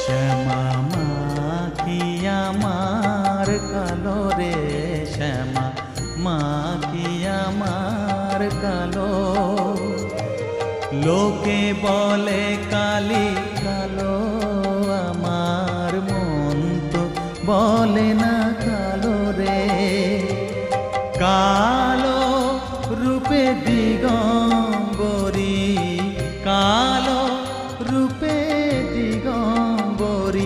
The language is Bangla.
শ্যামা মা কি আমার কালো রে, শ্যামা মা কি আমার কালো। লোকে বলে কালি কালো, আমার মন তো বলে না কালো রে। কালো রূপে দিগম্বরী, কালো রূপে দিগম্বরী,